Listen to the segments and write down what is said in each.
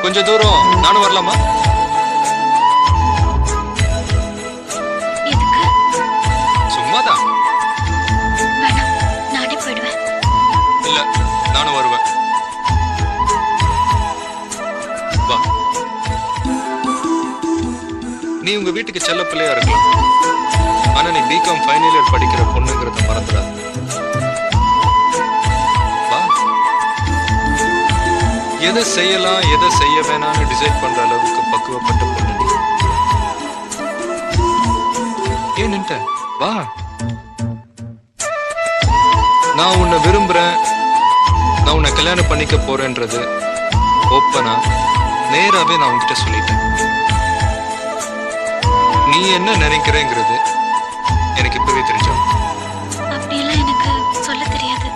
கொஞ்சம் தூரம் நானும் வரலாமா? எதுக்கு? சும்மாதான். வேணாம், நானே போயிடுவேன். இல்ல, நானும் வருவேன். வா. நீ உங்க வீட்டுக்கு செல்ல பிள்ளையா இருக்கலாம், ஆனா நீ பிகாம் ஃபைனல் இயர் படிக்கிற பொண்ணுங்கிறத மறந்துடாத. வா. எதை செய்யலாம் எதை செய்ய வேணாம்னு டிசைட் பண்ற அளவுக்கு பக்குவப்பட்ட பொண்ணு நீ. ஏன் நின்ட்ட? வா. நான் உன்னை விரும்புறேன், நான் உன்னை கல்யாணம் பண்ணிக்க போறேன்றது ஓப்பனா நேராவே நான் உன்கிட்ட சொல்லிட்டேன். நீ என்ன நினைக்கிறேங்கிறது எனக்கு இப்பவே தெரிஞ்சா. அப்படியெல்லாம் எனக்கு சொல்ல தெரியாது.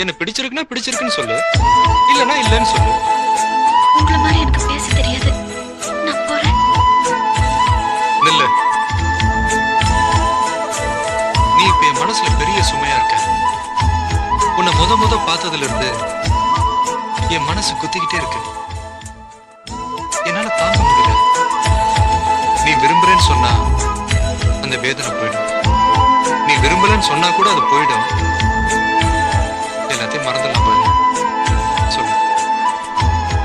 என்ன பிடிச்சிருக்குன்னா பிடிச்சிருக்குன்னு சொல்லு, இல்லைன்னா இல்லைன்னு சொல்லு. உங்களை மாதிரி எனக்கு பேச தெரியாது. நான் போறேன். நில்லு. நீ இப்ப என் மனசுல பெரிய சுமையா இருக்க. உன்னை முத பார்த்ததுல இருந்து என் மனசு குத்திக்கிட்டே இருக்கு. என்னால தாங்க முடியல. நீ விரும்புறேன்னு சொன்னா அந்த வேதனை போயிடும். நீ விரும்பலன்னு சொன்னா கூட அது போயிடும். எல்லாத்தையும் மறந்துடலாம் பாரு. சொல்லு.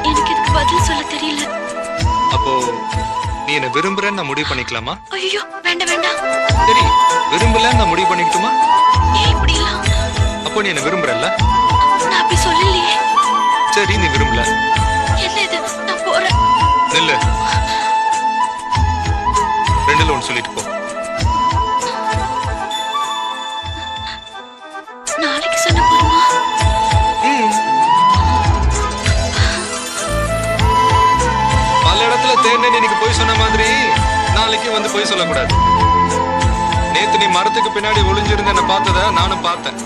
எனக்கு இதுக்கு பதில் சொல்ல தெரியல. அப்போ நீ என்ன விரும்புறேன்னு நான் முடிவு பண்ணிக்கலாமா? ஐயோ, வேண்டாம் வேண்டாம். சரி, விரும்பலன்னு நான் முடிவு பண்ணிக்கிட்டுமா? ஏன் இப்படிலாம்? அப்போ நீ என்ன விரும்புறல்ல? நான் அப்படி சொல்லலையே. சரி, நீ விரும்பல. என்ன இது? நான் போறேன். நில்லு. ரெண்டுல ஒன்று சொல்லிட்டு போ. நாளைக்கு சொன்ன போதுமா? பல இடத்துல தேர்ந்தேன் இன்னைக்கு போய் சொன்ன மாதிரி நாளைக்கு வந்து போய் சொல்லக்கூடாது. நேத்து நீ மரத்துக்கு பின்னாடி ஒளிஞ்சிருந்து என்ன பார்த்தத நானும் பார்த்தேன்.